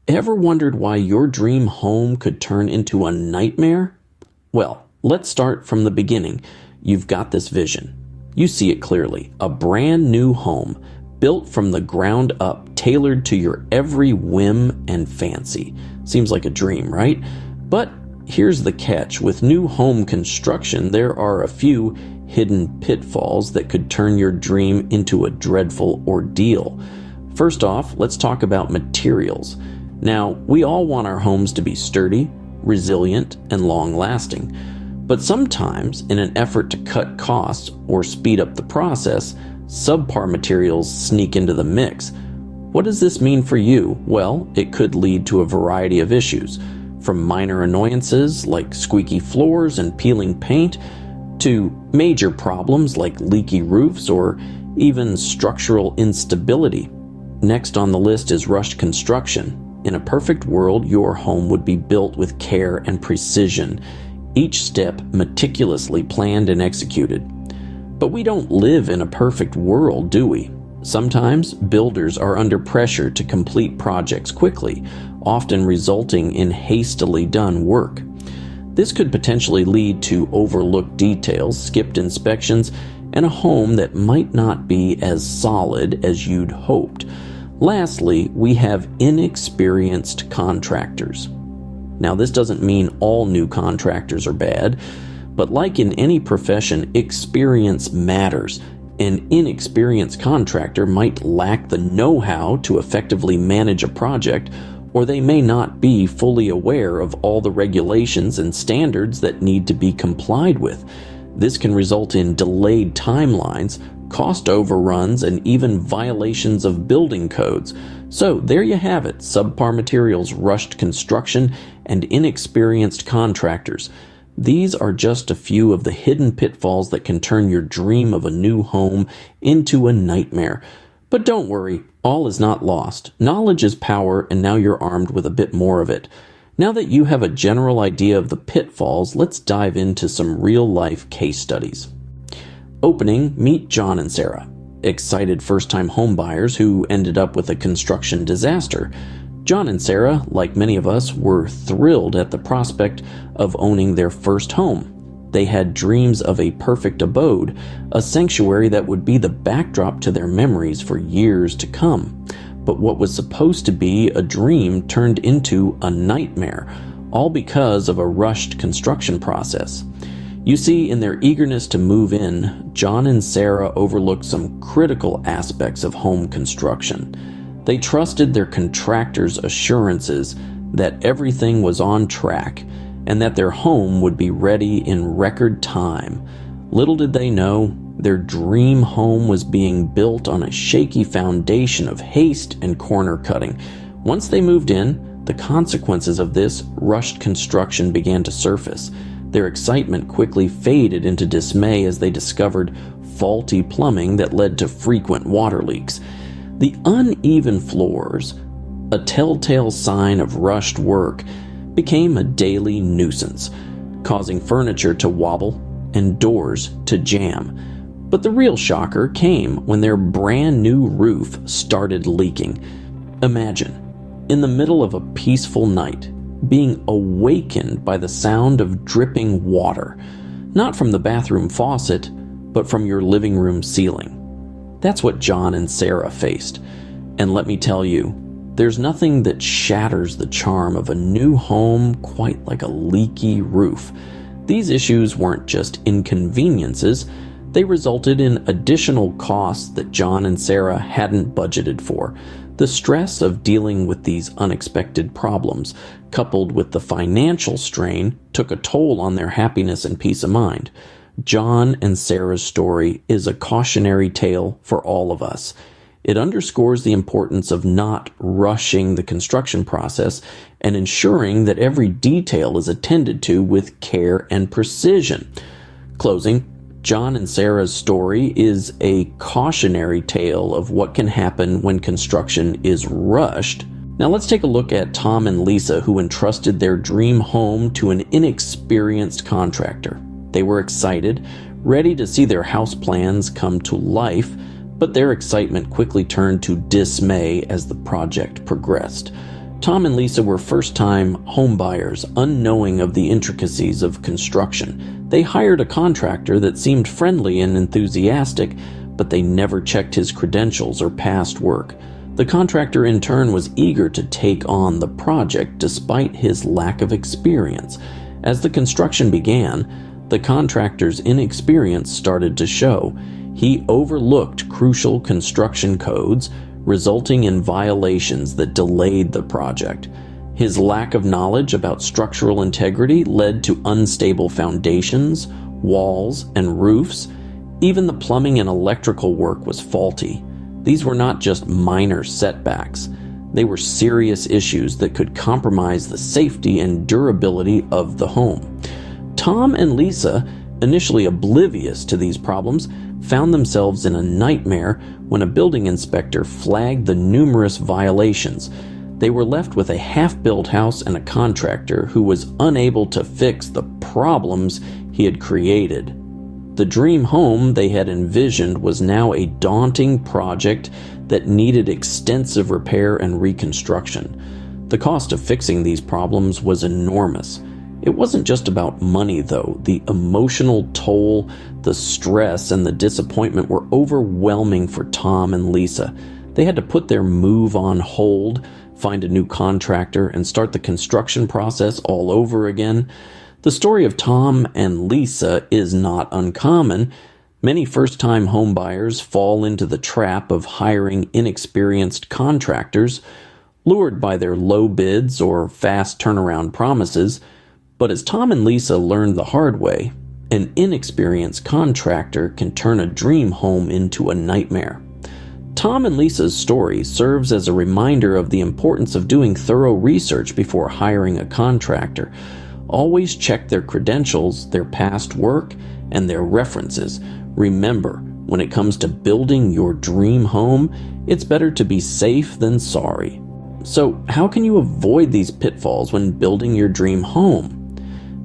Ever wondered why your dream home could turn into a nightmare? Well, let's start from the beginning. You've got this vision. You see it clearly. A brand new home, built from the ground up, tailored to your every whim and fancy. Seems like a dream, right? But here's the catch. With new home construction, there are a few hidden pitfalls that could turn your dream into a dreadful ordeal. First off, let's talk about materials. Now, we all want our homes to be sturdy, resilient, and long-lasting. But sometimes, in an effort to cut costs or speed up the process, subpar materials sneak into the mix. What does this mean for you? Well, it could lead to a variety of issues, from minor annoyances like squeaky floors and peeling paint, to major problems like leaky roofs or even structural instability. Next on the list is rushed construction. In a perfect world, your home would be built with care and precision, each step meticulously planned and executed. But we don't live in a perfect world, do we? Sometimes builders are under pressure to complete projects quickly, often resulting in hastily done work. This could potentially lead to overlooked details, skipped inspections, and a home that might not be as solid as you'd hoped. Lastly, we have inexperienced contractors. Now, this doesn't mean all new contractors are bad, but like in any profession, experience matters. An inexperienced contractor might lack the know-how to effectively manage a project, or they may not be fully aware of all the regulations and standards that need to be complied with. This can result in delayed timelines, cost overruns, and even violations of building codes. So there you have it, subpar materials, rushed construction, and inexperienced contractors. These are just a few of the hidden pitfalls that can turn your dream of a new home into a nightmare. But don't worry, all is not lost. Knowledge is power, and now you're armed with a bit more of it. Now that you have a general idea of the pitfalls, let's dive into some real-life case studies. Opening, meet John and Sarah, excited first-time homebuyers who ended up with a construction disaster. John and Sarah, like many of us, were thrilled at the prospect of owning their first home. They had dreams of a perfect abode, a sanctuary that would be the backdrop to their memories for years to come. But what was supposed to be a dream turned into a nightmare, all because of a rushed construction process. You see, in their eagerness to move in, John and Sarah overlooked some critical aspects of home construction. They trusted their contractor's assurances that everything was on track and that their home would be ready in record time. Little did they know, their dream home was being built on a shaky foundation of haste and corner cutting. Once they moved in, the consequences of this rushed construction began to surface. Their excitement quickly faded into dismay as they discovered faulty plumbing that led to frequent water leaks. The uneven floors, a telltale sign of rushed work, became a daily nuisance, causing furniture to wobble and doors to jam. But the real shocker came when their brand new roof started leaking. Imagine, in the middle of a peaceful night, being awakened by the sound of dripping water, not from the bathroom faucet, but from your living room ceiling. That's what John and Sarah faced. And let me tell you, there's nothing that shatters the charm of a new home quite like a leaky roof. These issues weren't just inconveniences, they resulted in additional costs that John and Sarah hadn't budgeted for. The stress of dealing with these unexpected problems, coupled with the financial strain, took a toll on their happiness and peace of mind. John and Sarah's story is a cautionary tale for all of us. It underscores the importance of not rushing the construction process and ensuring that every detail is attended to with care and precision. Closing, John and Sarah's story is a cautionary tale of what can happen when construction is rushed. Now let's take a look at Tom and Lisa, who entrusted their dream home to an inexperienced contractor. They were excited, ready to see their house plans come to life, but their excitement quickly turned to dismay as the project progressed. Tom and Lisa were first-time homebuyers, unknowing of the intricacies of construction. They hired a contractor that seemed friendly and enthusiastic, but they never checked his credentials or past work. The contractor in turn was eager to take on the project despite his lack of experience. As the construction began, the contractor's inexperience started to show. He overlooked crucial construction codes, resulting in violations that delayed the project. His lack of knowledge about structural integrity led to unstable foundations, walls, and roofs. Even the plumbing and electrical work was faulty. These were not just minor setbacks. They were serious issues that could compromise the safety and durability of the home. Tom and Lisa, initially oblivious to these problems, found themselves in a nightmare when a building inspector flagged the numerous violations. They were left with a half-built house and a contractor who was unable to fix the problems he had created. The dream home they had envisioned was now a daunting project that needed extensive repair and reconstruction. The cost of fixing these problems was enormous. It wasn't just about money, though. The emotional toll, the stress, and the disappointment were overwhelming for Tom and Lisa. They had to put their move on hold, find a new contractor, and start the construction process all over again. The story of Tom and Lisa is not uncommon. Many first-time homebuyers fall into the trap of hiring inexperienced contractors, lured by their low bids or fast turnaround promises. But as Tom and Lisa learned the hard way, an inexperienced contractor can turn a dream home into a nightmare. Tom and Lisa's story serves as a reminder of the importance of doing thorough research before hiring a contractor. Always check their credentials, their past work, and their references. Remember, when it comes to building your dream home, it's better to be safe than sorry. So, how can you avoid these pitfalls when building your dream home?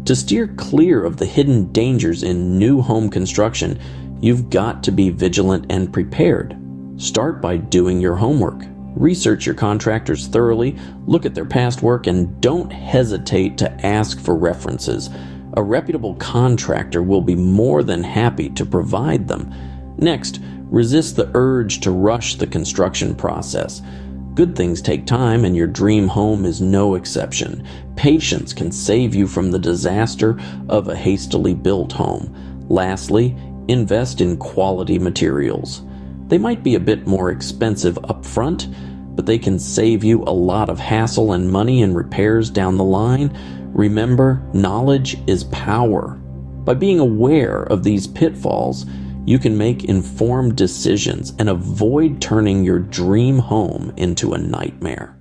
To steer clear of the hidden dangers in new home construction, you've got to be vigilant and prepared. Start by doing your homework. Research your contractors thoroughly, look at their past work, and don't hesitate to ask for references. A reputable contractor will be more than happy to provide them. Next, resist the urge to rush the construction process. Good things take time, and your dream home is no exception. Patience can save you from the disaster of a hastily built home. Lastly, invest in quality materials. They might be a bit more expensive upfront, but they can save you a lot of hassle and money in repairs down the line. Remember, knowledge is power. By being aware of these pitfalls, you can make informed decisions and avoid turning your dream home into a nightmare.